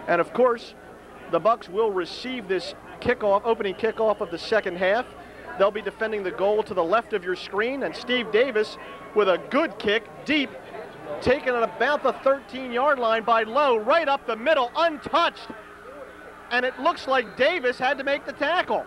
And of course, the Bucks will receive this kickoff, opening kickoff of the second half. They'll be defending the goal to the left of your screen, and Steve Davis with a good kick deep, taken at about the 13-yard line by Lowe, right up the middle, untouched. And it looks like Davis had to make the tackle.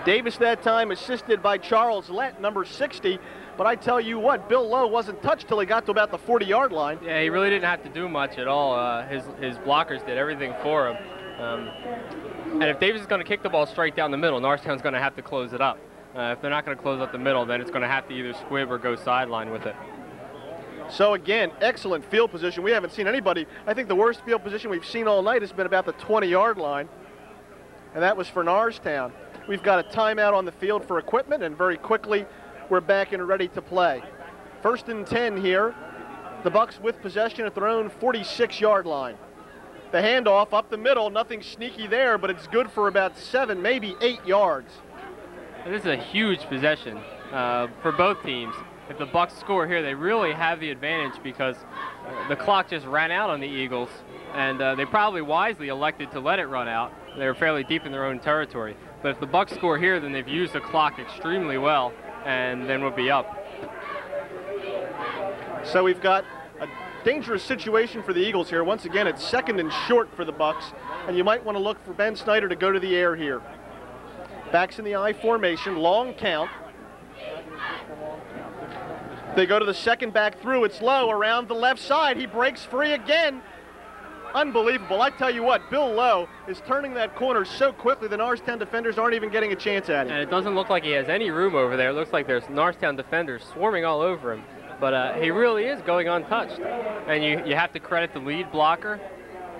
Davis that time assisted by Charles Lett, number 60. But I tell you what, Bill Lowe wasn't touched till he got to about the 40-yard line. Yeah, he really didn't have to do much at all. His blockers did everything for him. And if Davis is going to kick the ball straight down the middle, Norristown's going to have to close it up. If they're not going to close up the middle, then it's going to have to either squib or go sideline with it. So again, excellent field position. We haven't seen anybody. I think the worst field position we've seen all night has been about the 20-yard line, and that was for Norristown. We've got a timeout on the field for equipment, and very quickly we're back and ready to play. 1st and 10 here. The Bucks with possession at their own 46-yard line. The handoff up the middle, nothing sneaky there, but it's good for about 7, maybe 8 yards. This is a huge possession for both teams. If the Bucks score here, they really have the advantage because the clock just ran out on the Eagles, and they probably wisely elected to let it run out. They were fairly deep in their own territory. But if the Bucks score here, then they've used the clock extremely well, and then we'll be up. So we've got a dangerous situation for the Eagles here. Once again, it's 2nd and short for the Bucks, and you might want to look for Ben Snyder to go to the air here. Backs in the I formation, long count. They go to the second back through. It's Lowe around the left side. He breaks free again. Unbelievable. I tell you what, Bill Lowe is turning that corner so quickly the Norristown defenders aren't even getting a chance at him. And it doesn't look like he has any room over there. It looks like there's Norristown defenders swarming all over him. But he really is going untouched. And you have to credit the lead blocker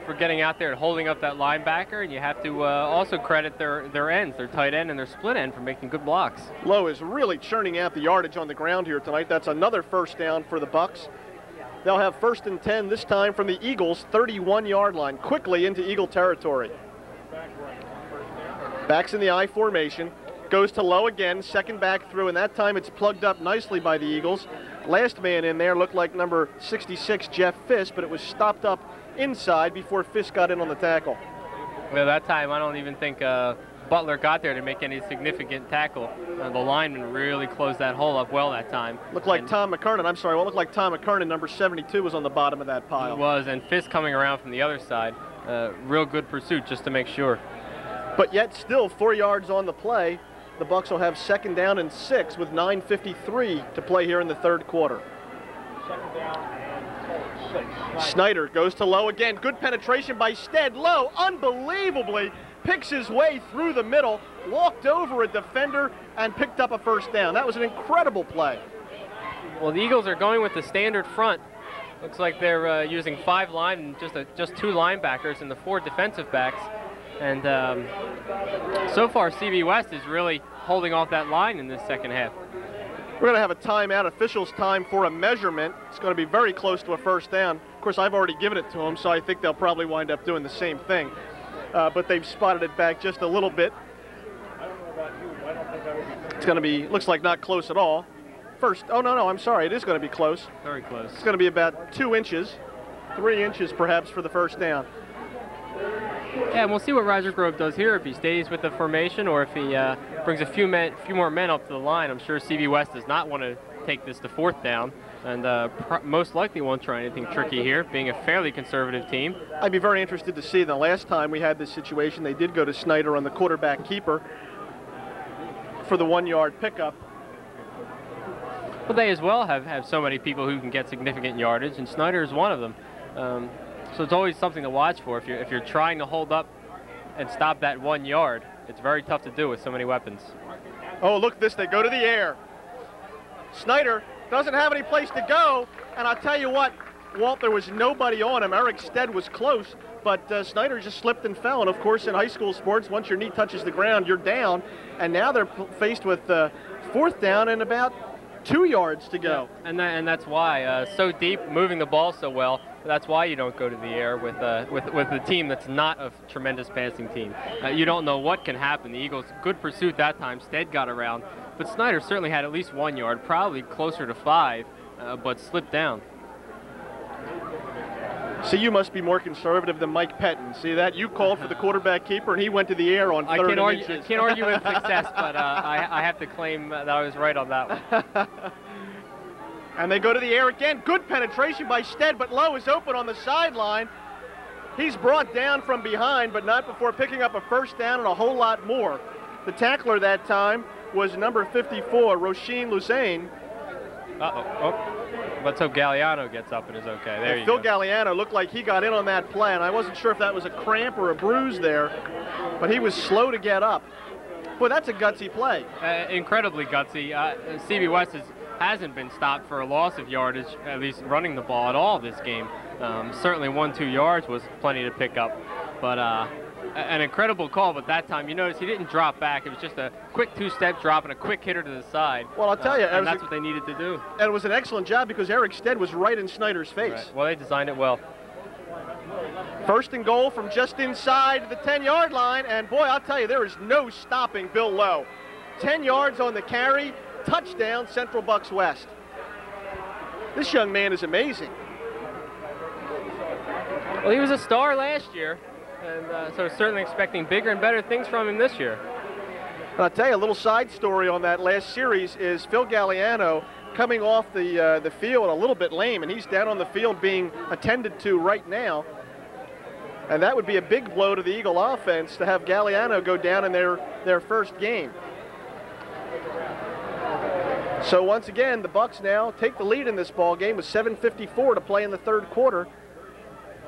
for getting out there and holding up that linebacker, and you have to also credit their ends, their tight end and their split end, for making good blocks. Lowe is really churning out the yardage on the ground here tonight. That's another first down for the Bucks. They'll have 1st and 10 this time from the Eagles' 31-yard line, quickly into Eagle territory. Backs in the I formation, goes to Lowe again, second back through, and that time it's plugged up nicely by the Eagles. Last man in there looked like number 66, Jeff Fisk, but it was stopped up inside before Fisk got in on the tackle. Well, that time I don't even think Butler got there to make any significant tackle. The lineman really closed that hole up well that time. Looked like Tom McKernan. I'm sorry, well, looked like Tom McKernan, number 72, was on the bottom of that pile. It was, and Fisk coming around from the other side. Real good pursuit just to make sure. But yet still 4 yards on the play. The Bucks will have 2nd down and 6 with 9:53 to play here in the 3rd quarter. Snyder goes to Lowe again. Good penetration by Stead. Lowe, unbelievably, picks his way through the middle, walked over a defender, and picked up a first down. That was an incredible play. Well, the Eagles are going with the standard front. Looks like they're using 5 line and just 2 linebackers and the 4 defensive backs. And so far, CB West is really holding off that line in this second half. We're going to have a timeout, officials' time for a measurement. It's going to be very close to a first down. Of course, I've already given it to them, so I think they'll probably wind up doing the same thing. But they've spotted it back just a little bit. It's going to be, looks like not close at all. First, oh, no, I'm sorry. It is going to be close. Very close. It's going to be about 2 inches, 3 inches perhaps for the first down. Yeah, and we'll see what Riser Grove does here, if he stays with the formation or if he brings a few more men up to the line. I'm sure CB West does not want to take this to 4th down, and most likely won't try anything tricky here, being a fairly conservative team. I'd be very interested to see. The last time we had this situation, they did go to Snyder on the quarterback keeper for the 1-yard pickup. Well, they as well have so many people who can get significant yardage, and Snyder is one of them. So it's always something to watch for. If you're trying to hold up and stop that 1 yard, it's very tough to do with so many weapons. Oh, look at this. They go to the air. Snyder doesn't have any place to go, and I'll tell you what, Walt, there was nobody on him. Eric Stead was close, but Snyder just slipped and fell. And, of course, in high school sports, once your knee touches the ground, you're down. And now they're faced with 4th down and about 2 yards to go. Yeah, and that's why, so deep, moving the ball so well, that's why you don't go to the air with a team that's not a tremendous passing team. You don't know what can happen. The Eagles, good pursuit that time. Stead got around, but Snyder certainly had at least 1 yard, probably closer to 5, but slipped down. See, you must be more conservative than Mike Pettin. See that? You called for the quarterback keeper, and he went to the air on third and inches. I can't argue with success, but I have to claim that I was right on that one. And they go to the air again. Good penetration by Stead, but Lowe is open on the sideline. He's brought down from behind, but not before picking up a first down and a whole lot more. The tackler that time was number 54, Roisin Lusain. Oh. Let's hope Galliano gets up and is okay. There you go. go. Phil Galliano looked like he got in on that play, and I wasn't sure if that was a cramp or a bruise there, but he was slow to get up. Boy, that's a gutsy play. Incredibly gutsy. CB West hasn't been stopped for a loss of yardage, at least running the ball at all this game. Certainly 1-2 yards was plenty to pick up, but an incredible call. But that time, you notice he didn't drop back. It was just a quick two-step drop and a quick hitter to the side. Well, I'll tell you, and that's what they needed to do. And it was an excellent job because Eric Stead was right in Snyder's face. Right. Well, they designed it well. First and goal from just inside the 10-yard line, and boy, I'll tell you, there is no stopping Bill Lowe. 10 yards on the carry, touchdown, Central Bucks West. This young man is amazing. Well, he was a star last year, and so certainly expecting bigger and better things from him this year. And I'll tell you, a little side story on that last series is Phil Galliano coming off the field a little bit lame, and he's down on the field being attended to right now. And that would be a big blow to the Eagle offense to have Galliano go down in their first game. So once again, the Bucks now take the lead in this ball game with 7:54 to play in the third quarter.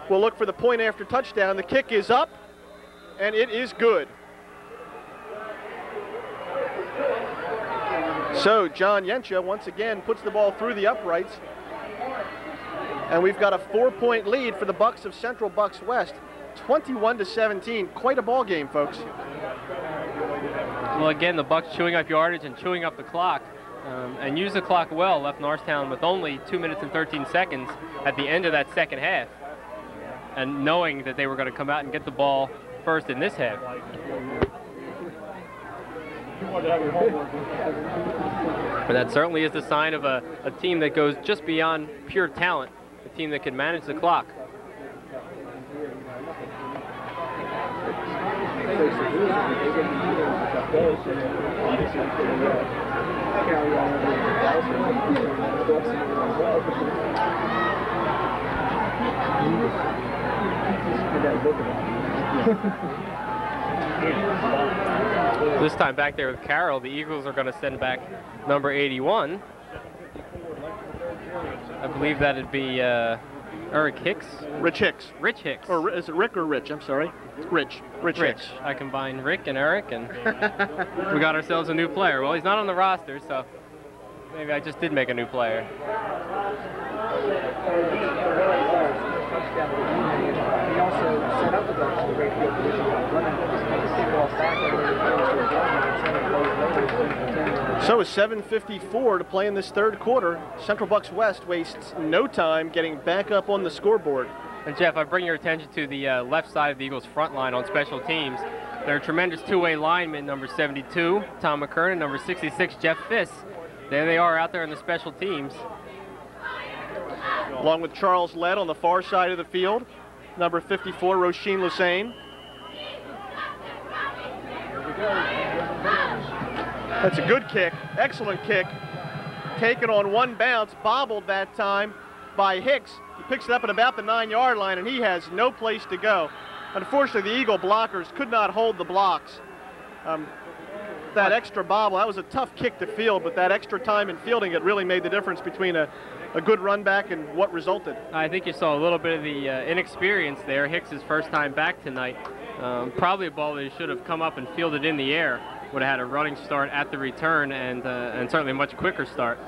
We'll look for the point after touchdown. The kick is up, and it is good. So John Yencha once again puts the ball through the uprights. And we've got a 4-point lead for the Bucks of Central Bucks West. 21-17. Quite a ball game, folks. Well, again, the Bucks chewing up yardage and chewing up the clock. And use the clock well, left Norristown with only 2 minutes and 13 seconds at the end of that second half. And knowing that they were going to come out and get the ball first in this half. But that certainly is the sign of a team that goes just beyond pure talent, a team that can manage the clock. This time back there with Carroll, the Eagles are going to send back number 81. I believe that'd be Eric Hicks. Rich Hicks. Rich Hicks. Or is it Rick or Rich? I'm sorry. Rich. Rich Hicks. I combined Rick and Eric, and we got ourselves a new player. Well, he's not on the roster, so maybe I just did make a new player. He also set up the Bucks in a great field position by running the kickoff back over. So with 7:54 to play in this third quarter, Central Bucks West wastes no time getting back up on the scoreboard. And Jeff, I bring your attention to the left side of the Eagles' front line on special teams. They're a tremendous two-way lineman, number 72, Tom McKernan, number 66, Jeff Fiss. There they are out there in the special teams. Along with Charles Lett on the far side of the field, number 54, Roisin Lusain. That's a good kick, excellent kick. Taken on one bounce, bobbled that time by Hicks. He picks it up at about the 9-yard line, and he has no place to go. Unfortunately, the Eagle blockers could not hold the blocks. That extra bobble, that was a tough kick to field, but that extra time in fielding it really made the difference between a good run back and what resulted. I think you saw a little bit of the inexperience there. Hicks' first time back tonight. Probably a ball that he should have come up and fielded in the air. Would have had a running start at the return and certainly a much quicker start.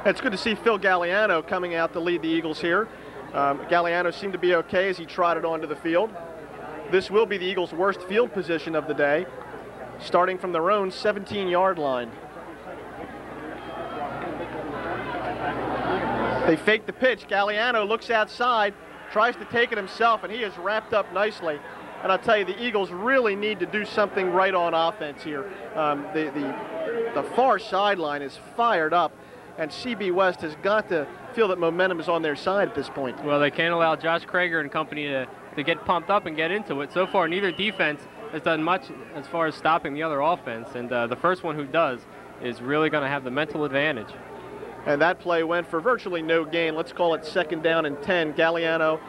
It's good to see Phil Galliano coming out to lead the Eagles here. Galliano seemed to be okay as he trotted onto the field. This will be the Eagles' worst field position of the day, starting from their own 17-yard line. They fake the pitch. Galliano looks outside, tries to take it himself, and he is wrapped up nicely. And I'll tell you, the Eagles really need to do something right on offense here. The far sideline is fired up, and CB West has got to feel that momentum is on their side at this point. Well, they can't allow Josh Krager and company to get pumped up and get into it. So far, neither defense has done much as far as stopping the other offense, and the first one who does is really going to have the mental advantage. And that play went for virtually no gain. Let's call it 2nd down and 10. Galliano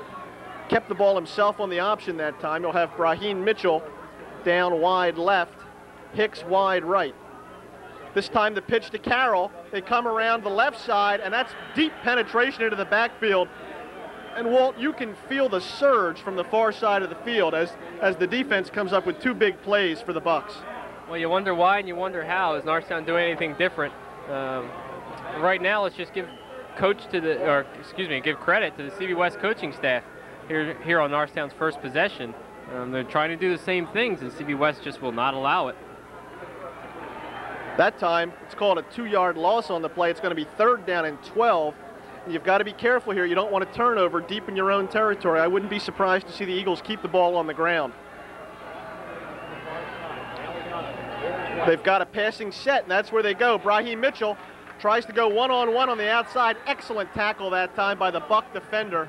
kept the ball himself on the option that time. He'll have Brahim Mitchell down wide left, Hicks wide right. This time the pitch to Carroll. They come around the left side, and that's deep penetration into the backfield. And Walt, you can feel the surge from the far side of the field as the defense comes up with 2 big plays for the Bucks. Well, you wonder why and you wonder how. Is Noristown doing anything different? Right now, let's just give credit to the CB West coaching staff here on Noristown's first possession. They're trying to do the same things, and CB West just will not allow it. That time, it's called a 2-yard loss on the play. It's going to be 3rd down and 12. And you've got to be careful here. You don't want a turnover deep in your own territory. I wouldn't be surprised to see the Eagles keep the ball on the ground. They've got a passing set, and that's where they go. Brahim Mitchell tries to go one-on-one on the outside. Excellent tackle that time by the Buck defender.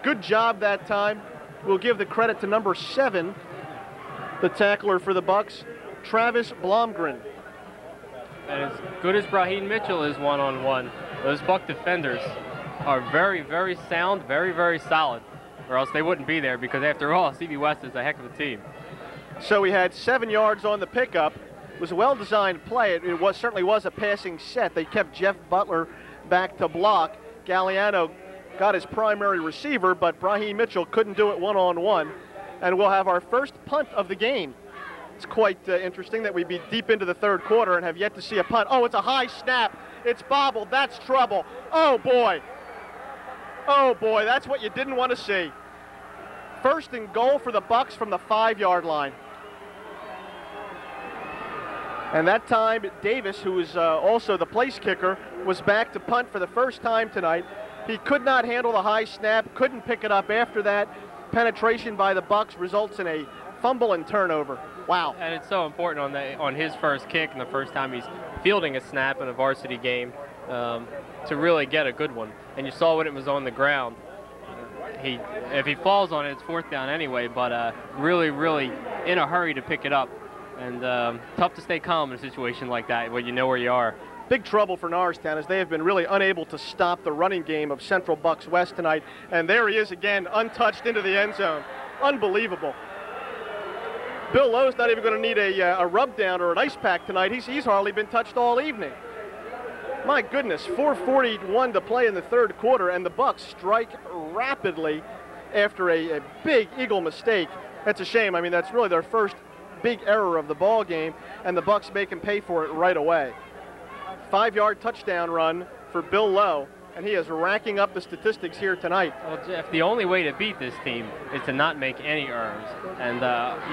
Good job that time. We'll give the credit to number 7, the tackler for the Bucks, Travis Blomgren. And as good as Brahim Mitchell is one-on-one, those Buck defenders are very, very sound, very, very solid, or else they wouldn't be there, because after all, CB West is a heck of a team. So we had 7 yards on the pickup. It was a well-designed play. It certainly was a passing set. They kept Jeff Butler back to block. Galliano got his primary receiver, but Brahim Mitchell couldn't do it one-on-one. And we'll have our first punt of the game. It's quite interesting that we'd be deep into the 3rd quarter and have yet to see a punt. Oh, it's a high snap. It's bobbled. That's trouble. Oh, boy. Oh, boy, that's what you didn't want to see. 1st and goal for the Bucks from the 5-yard line. And that time, Davis, who is also the place kicker, was back to punt for the first time tonight. He could not handle the high snap, couldn't pick it up after that. Penetration by the Bucks results in a fumble and turnover. Wow. And it's so important on his first kick and the first time he's fielding a snap in a varsity game to really get a good one. And you saw when it was on the ground. If he falls on it, it's 4th down anyway, but really, really in a hurry to pick it up. And tough to stay calm in a situation like that when you know where you are. Big trouble for Noristown as they have been really unable to stop the running game of Central Bucks West tonight. And there he is again, untouched into the end zone. Unbelievable. Bill Lowe's not even going to need a rub down or an ice pack tonight. He's hardly been touched all evening. My goodness, 4:41 to play in the 3rd quarter, and the Bucks strike rapidly after a big Eagle mistake. That's a shame. I mean, that's really their first big error of the ball game, and the Bucks make him pay for it right away. 5-yard touchdown run for Bill Lowe, and he is racking up the statistics here tonight. Well, Jeff, the only way to beat this team is to not make any errors, and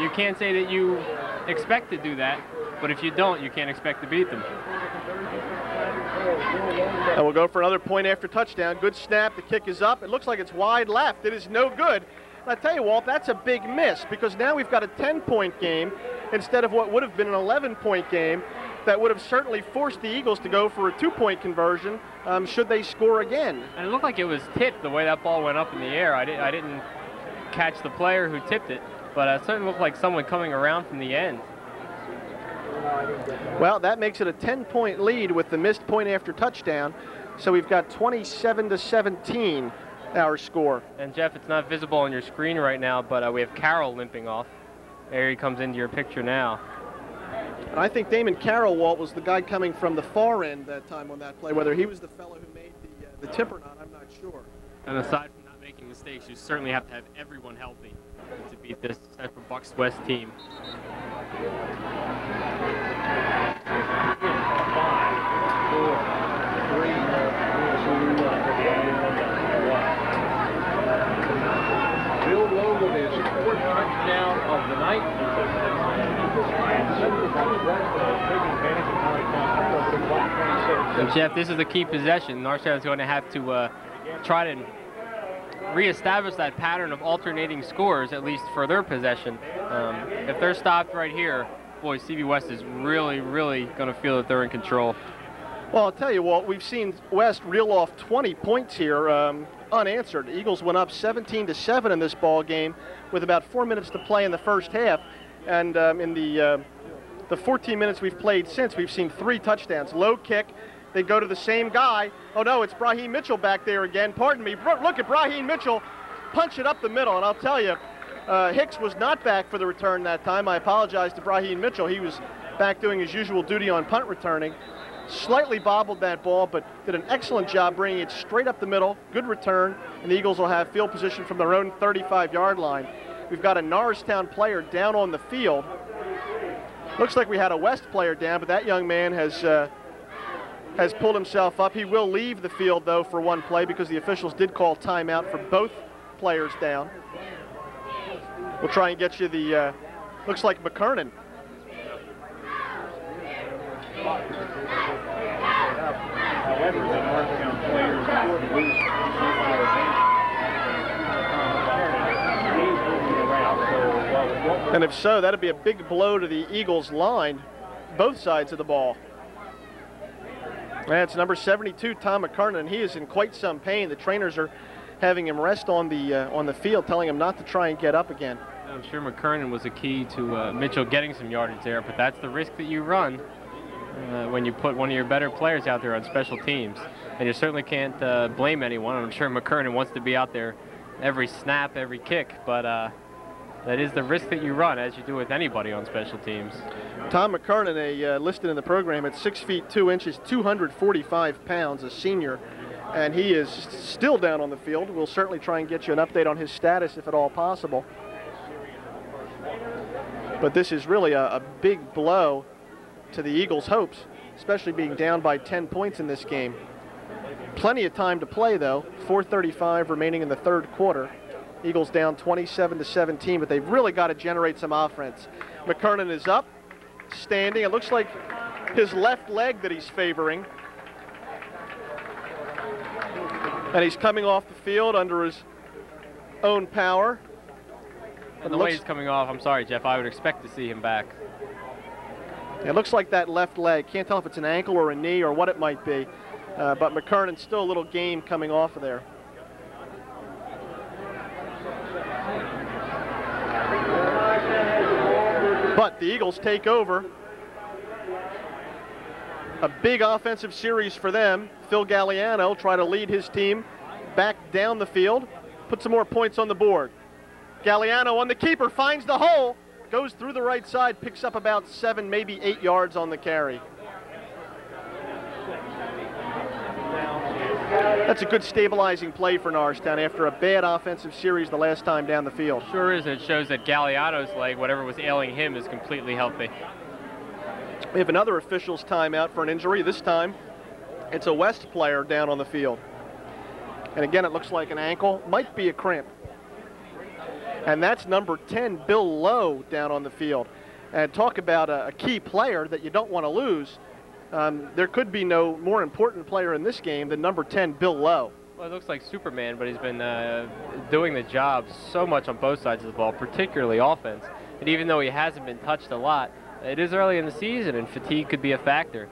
you can't say that you expect to do that, but if you don't, you can't expect to beat them. And we'll go for another point after touchdown. Good snap. The kick is up. It looks like it's wide left. It is no good. I tell you, Walt, that's a big miss, because now we've got a 10-point game instead of what would have been an 11-point game that would have certainly forced the Eagles to go for a 2-point conversion should they score again. And it looked like it was tipped the way that ball went up in the air. I didn't catch the player who tipped it, but it certainly looked like someone coming around from the end. Well, that makes it a 10-point lead with the missed point after touchdown. So we've got 27-17. Our score. And Jeff, it's not visible on your screen right now, but we have Carroll limping off. There he comes into your picture now. And I think Damon Carroll, Walt, was the guy coming from the far end that time on that play. Whether he was the fellow who made the tip or not, I'm not sure. And aside from not making mistakes, you certainly have to have everyone healthy to beat this Central Bucks West team. 5, 4, 3, 2, Bill Lowe with his 4th touchdown of the night. And Jeff, this is a key possession. Noristown is going to have to try to reestablish that pattern of alternating scores, at least for their possession. If they're stopped right here, boy, CB West is really, really going to feel that they're in control. Well, I'll tell you, Walt, we've seen West reel off 20 points here unanswered. The Eagles went up 17-7 in this ball game with about 4 minutes to play in the first half. And in the 14 minutes we've played since, we've seen 3 touchdowns. Low kick, they go to the same guy. Oh no, it's Brahim Mitchell back there again. Pardon me, look at Brahim Mitchell punch it up the middle. And I'll tell you, Hicks was not back for the return that time. I apologize to Brahim Mitchell. He was back doing his usual duty on punt returning. Slightly bobbled that ball, but did an excellent job bringing it straight up the middle. Good return, and the Eagles will have field position from their own 35-yard line. We've got a Noristown player down on the field. Looks like we had a West player down, but that young man has pulled himself up. He will leave the field, though, for one play because the officials did call timeout for both players down. We'll try and get you the, looks like McKernan. And if so, that'd be a big blow to the Eagles line, both sides of the ball. That's number 72, Tom McKernan, and he is in quite some pain. The trainers are having him rest on the field, telling him not to try and get up again. I'm sure McKernan was a key to Mitchell getting some yardage there, but that's the risk that you run when you put one of your better players out there on special teams. And you certainly can't blame anyone. I'm sure McKernan wants to be out there every snap, every kick, but that is the risk that you run, as you do with anybody on special teams. Tom McKernan, listed in the program at 6 feet 2 inches, 245 pounds, a senior, and he is still down on the field. We'll certainly try and get you an update on his status if at all possible. But this is really a big blow to the Eagles' hopes, especially being down by 10 points in this game. Plenty of time to play, though. 4:35 remaining in the third quarter. Eagles down 27-17, but they've really got to generate some offense. McKernan is up, standing. It looks like his left leg that he's favoring. And he's coming off the field under his own power. And the way he's coming off, I'm sorry, Jeff, I would expect to see him back. It looks like that left leg. Can't tell if it's an ankle or a knee or what it might be. But McKernan's still a little game coming off of there. But the Eagles take over. A big offensive series for them. Phil Galliano try to lead his team back down the field, put some more points on the board. Galliano on the keeper, finds the hole, goes through the right side, picks up about 7, maybe 8 yards on the carry. That's a good stabilizing play for Noristown after a bad offensive series the last time down the field. Sure is, and it shows that Galliano's leg, whatever was ailing him, is completely healthy. We have another official's timeout for an injury. This time, it's a West player down on the field. And again, it looks like an ankle, might be a cramp. And that's number 10, Bill Lowe, down on the field. And talk about a key player that you don't want to lose. There could be no more important player in this game than number 10, Bill Lowe. Well, it looks like Superman, but he's been doing the job so much on both sides of the ball, particularly offense. And even though he hasn't been touched a lot, it is early in the season, and fatigue could be a factor.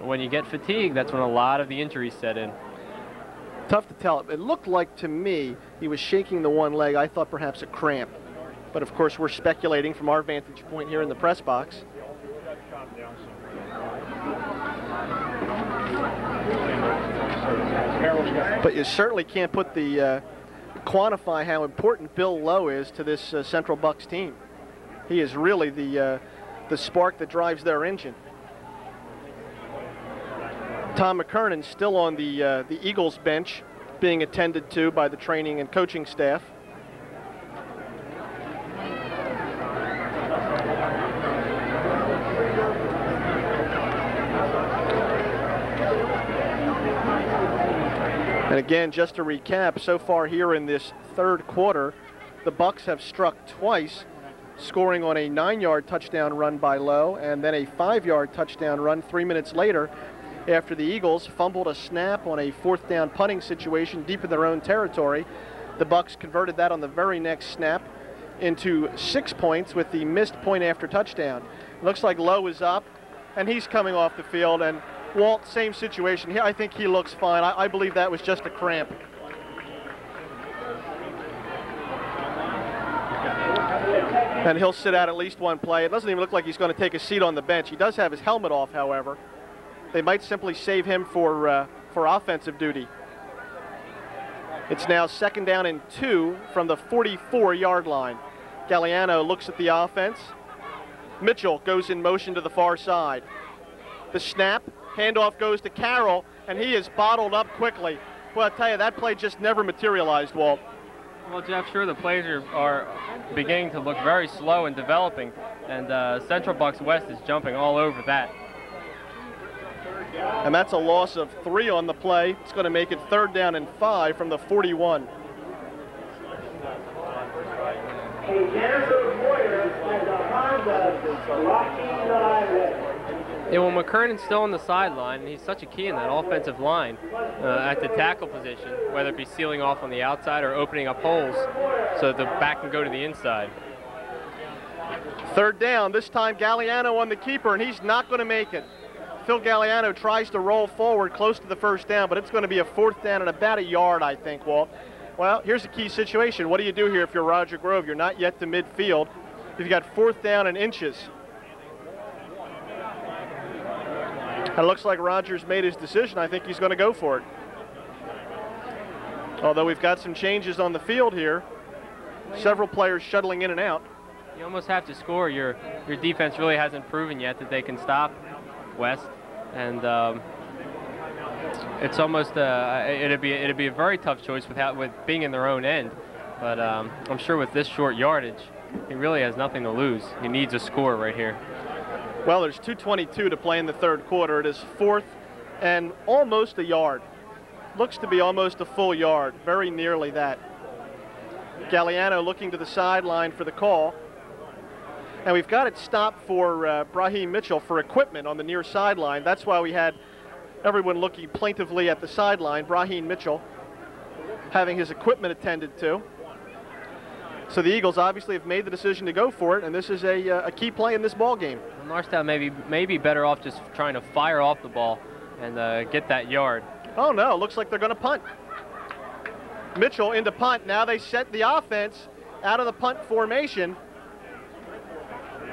When you get fatigue, that's when a lot of the injuries set in. Tough to tell. It looked like to me he was shaking the one leg. I thought perhaps a cramp. But of course we're speculating from our vantage point here in the press box. But you certainly can't put the quantify how important Bill Lowe is to this Central Bucks team. He is really the spark that drives their engine. Tom McKernan still on the Eagles bench, being attended to by the training and coaching staff. And again, just to recap, so far here in this third quarter, the Bucks have struck twice, scoring on a 9-yard touchdown run by Lowe and then a 5-yard touchdown run 3 minutes later after the Eagles fumbled a snap on a 4th down punting situation deep in their own territory. The Bucks converted that on the very next snap into 6 points with the missed point after touchdown. It looks like Lowe is up, and he's coming off the field, and Walt, same situation. Here, I think he looks fine. I believe that was just a cramp. And he'll sit out at least one play. It doesn't even look like he's going to take a seat on the bench. He does have his helmet off, however. They might simply save him for offensive duty. It's now 2nd down and 2 from the 44-yard line. Galliano looks at the offense. Mitchell goes in motion to the far side. The snap, handoff goes to Carroll, and he is bottled up quickly. Well, I tell you, that play just never materialized, Walt. Well, Jeff, sure, the plays are beginning to look very slow and developing, and Central Bucks West is jumping all over that. And that's a loss of 3 on the play. It's going to make it 3rd down and 5 from the 41. Yeah, well, McKernan's still on the sideline, and he's such a key in that offensive line at the tackle position, whether it be sealing off on the outside or opening up holes so that the back can go to the inside. 3rd down, this time Galliano on the keeper, and he's not going to make it. Phil Galliano tries to roll forward close to the 1st down, but it's going to be a 4th down and about a yard, I think, Walt. Well, here's a key situation. What do you do here if you're Roger Grove? You're not yet to midfield. You've got 4th down and inches. And it looks like Rogers made his decision. I think he's going to go for it. Although we've got some changes on the field here. Several players shuttling in and out. You almost have to score. Your defense really hasn't proven yet that they can stop West. And it's almost it'd be a very tough choice with being in their own end. But I'm sure with this short yardage, he really has nothing to lose. He needs a score right here. Well, there's 2:22 to play in the 3rd quarter. It is 4th and almost a yard. Looks to be almost a full yard, very nearly that. Galliano looking to the sideline for the call. And we've got it stopped for Brahim Mitchell for equipment on the near sideline. That's why we had everyone looking plaintively at the sideline. Brahim Mitchell having his equipment attended to. So the Eagles obviously have made the decision to go for it, and this is a key play in this ball game. Well, Noristown may be better off just trying to fire off the ball and get that yard. Oh no, looks like they're going to punt. Mitchell into punt. Now they set the offense out of the punt formation.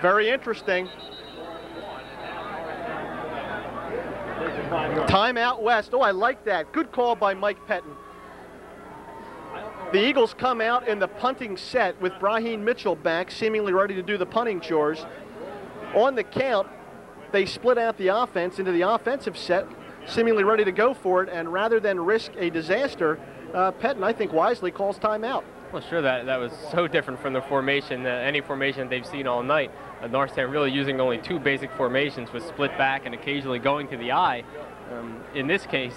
Very interesting. Timeout West. Oh, I like that. Good call by Mike Pettin. The Eagles come out in the punting set with Brahim Mitchell back, seemingly ready to do the punting chores. On the count, they split out the offense into the offensive set, seemingly ready to go for it, and rather than risk a disaster, Pettin, I think, wisely calls timeout. Well, sure, that was so different from the formation, any formation they've seen all night. Noristown really using only 2 basic formations with split back and occasionally going to the eye. In this case,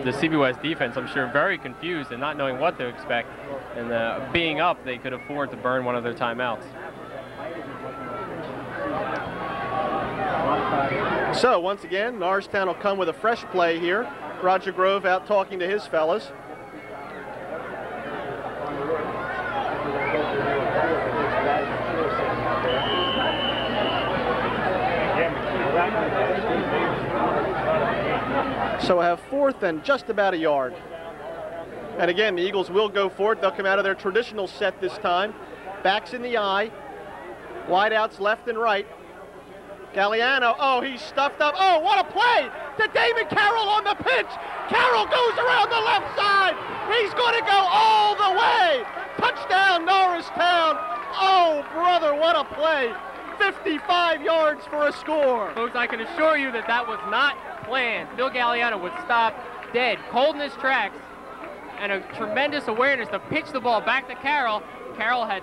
the CB West defense, I'm sure, very confused and not knowing what to expect. And being up, they could afford to burn one of their timeouts. So, once again, Noristown will come with a fresh play here. Roger Grove out talking to his fellas. So I have 4th and just about a yard. And again, the Eagles will go for it. They'll come out of their traditional set this time. Backs in the eye. Wideouts left and right. Galliano, oh, he's stuffed up. Oh, what a play to David Carroll on the pitch. Carroll goes around the left side. He's going to go all the way. Touchdown, Noristown. Oh, brother, what a play. 55 yards for a score. Folks, I can assure you that that was not planned. Phil Galliano would stop dead, cold in his tracks, and a tremendous awareness to pitch the ball back to Carroll. Carroll had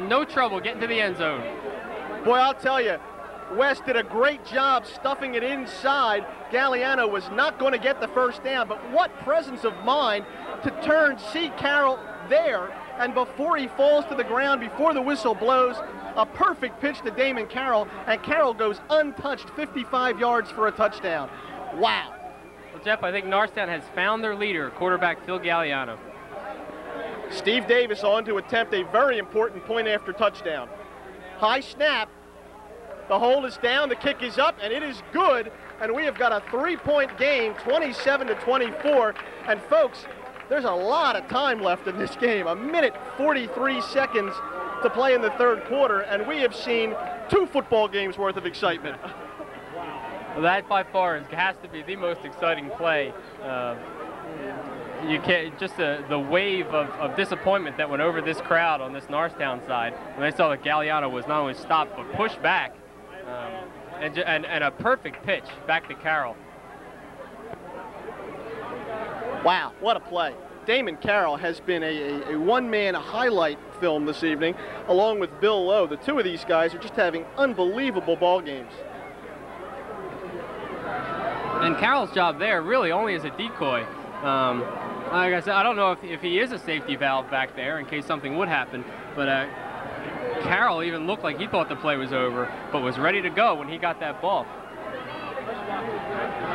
no trouble getting to the end zone. Boy, I'll tell you, West did a great job stuffing it inside. Galliano was not going to get the 1st down, but what presence of mind to turn, see Carroll there, and before he falls to the ground, before the whistle blows, a perfect pitch to Damon Carroll, and Carroll goes untouched 55 yards for a touchdown. Wow. Well, Jeff, I think Noristown has found their leader, quarterback Phil Galliano. Steve Davis on to attempt a very important point after touchdown. High snap. The hold is down, the kick is up, and it is good. and we have got a 3-point game, 27-24. And folks, there's a lot of time left in this game. 1 minute 43 seconds to play in the third quarter, and we have seen 2 football games worth of excitement. Well, that by far has to be the most exciting play. You can't, just the wave of disappointment that went over this crowd on this Noristown side when they saw that Galliano was not only stopped but pushed back, and a perfect pitch back to Carroll. Wow, what a play. Damon Carroll has been a one-man highlight film this evening, along with Bill Lowe. The 2 of these guys are just having unbelievable ball games. And Carroll's job there really only as a decoy. Like I said, I don't know if he is a safety valve back there in case something would happen, but Carroll even looked like he thought the play was over, but was ready to go when he got that ball.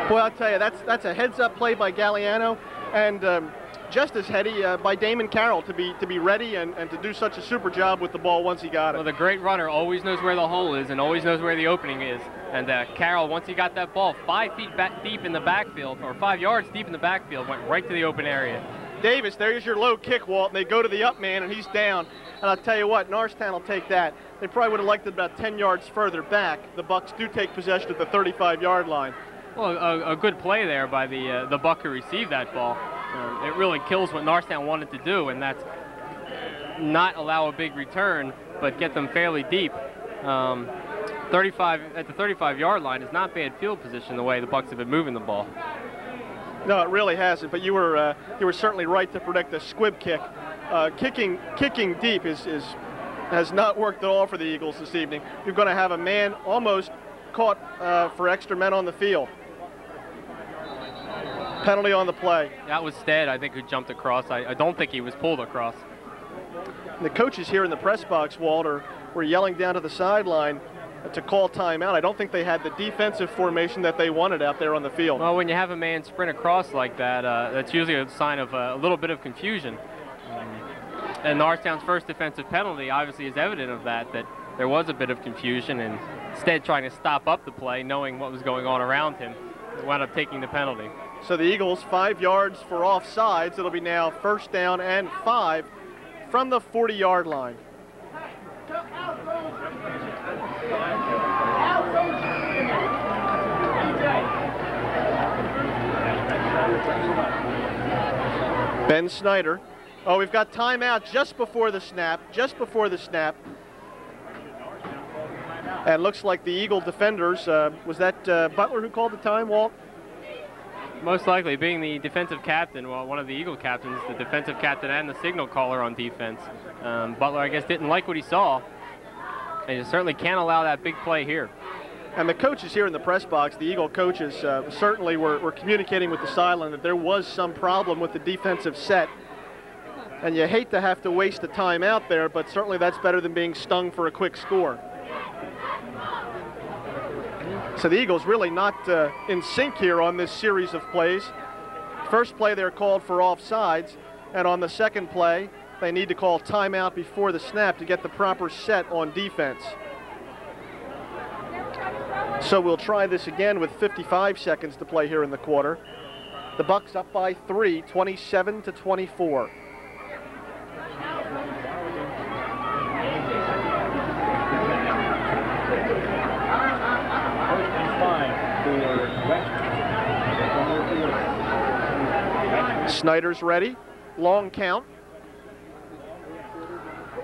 Boy, I'll tell you, that's a heads-up play by Galliano, and just as heady by Damon Carroll to be ready and to do such a super job with the ball once he got it. Well, the great runner always knows where the hole is and always knows where the opening is. And Carroll, once he got that ball 5 feet deep in the backfield, or 5 yards deep in the backfield, went right to the open area. Davis, there's your low kick, Walt, and they go to the up man, and he's down. And I'll tell you what, Noristown will take that. They probably would have liked it about 10 yards further back. The Bucks do take possession at the 35-yard line. Well, a good play there by the Buck who received that ball. It really kills what Noristown wanted to do, and that's not allow a big return, but get them fairly deep. 35 at the 35-yard line is not bad field position the way the Bucks have been moving the ball. No, it really hasn't. But you were certainly right to predict a squib kick. Kicking deep has not worked at all for the Eagles this evening. You're going to have a man almost caught for extra men on the field. Penalty on the play. That was Stead, I think, who jumped across. I don't think he was pulled across. The coaches here in the press box, Walter, were yelling down to the sideline to call timeout. I don't think they had the defensive formation that they wanted out there on the field. Well, when you have a man sprint across like that, that's usually a sign of a little bit of confusion. And Noristown's first defensive penalty obviously is evident of that there was a bit of confusion, and Stead trying to stop up the play, knowing what was going on around him, wound up taking the penalty. So the Eagles 5 yards for offsides. It'll be now 1st down and 5 from the 40-yard line. Ben Snyder. Oh, we've got timeout just before the snap. And looks like the Eagle defenders, was that Butler who called the time, Walt? Most likely, being the defensive captain, well, one of the Eagle captains, the defensive captain and the signal caller on defense. Butler, I guess, didn't like what he saw, and you certainly can't allow that big play here. And the coaches here in the press box, the Eagle coaches, certainly were communicating with the sideline that there was some problem with the defensive set. And you hate to have to waste a timeout there, but certainly that's better than being stung for a quick score. So the Eagles really not in sync here on this series of plays. First play they're called for offsides, and on the second play they need to call timeout before the snap to get the proper set on defense. So we'll try this again with 55 seconds to play here in the quarter. The Bucks up by 3, 27-24. Snyder's ready. Long count.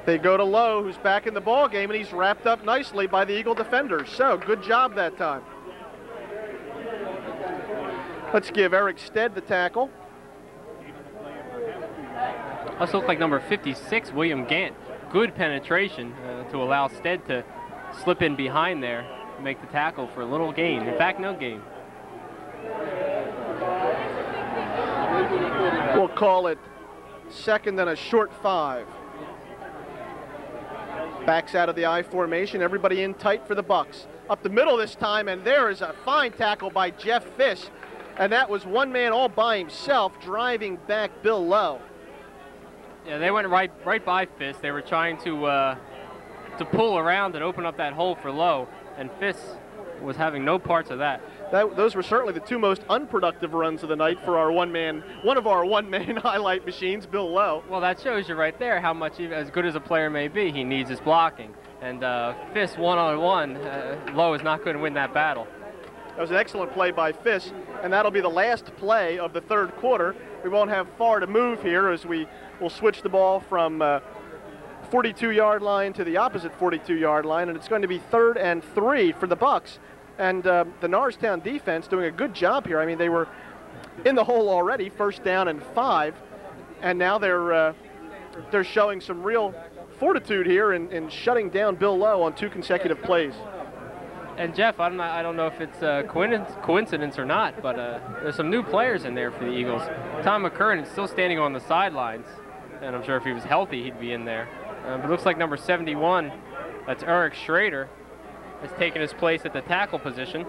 They go to Lowe, who's back in the ball game, and he's wrapped up nicely by the Eagle defenders. So good job that time. Let's give Eric Stead the tackle. Also looked like number 56, William Gant. Good penetration to allow Stead to slip in behind there and make the tackle for a little gain. In fact, no gain. We'll call it second and a short 5. Backs out of the I formation. Everybody in tight for the Bucks. Up the middle this time, and there is a fine tackle by Jeff Fish. And that was one man all by himself driving back Bill Lowe. Yeah, they went right by Fish. They were trying to pull around and open up that hole for Lowe, and Fish was having no parts of that. those were certainly the two most unproductive runs of the night for one of our one-man highlight machines, Bill Lowe. Well, that shows you right there how much, as good as a player may be, he needs his blocking. And Fiss one-on-one, Lowe is not going to win that battle. That was an excellent play by Fiss, and that'll be the last play of the third quarter. We won't have far to move here as we will switch the ball from 42-yard line to the opposite 42-yard line, and it's going to be 3rd and 3 for the Bucks. And the Noristown defense doing a good job here. I mean, they were in the hole already, 1st down and 5, and now they're showing some real fortitude here in shutting down Bill Lowe on 2 consecutive plays. And Jeff, I don't know if it's a coincidence or not, but there's some new players in there for the Eagles. Tom McCurran is still standing on the sidelines, and I'm sure if he was healthy, he'd be in there. But it looks like number 71, that's Eric Schrader, has taken his place at the tackle position.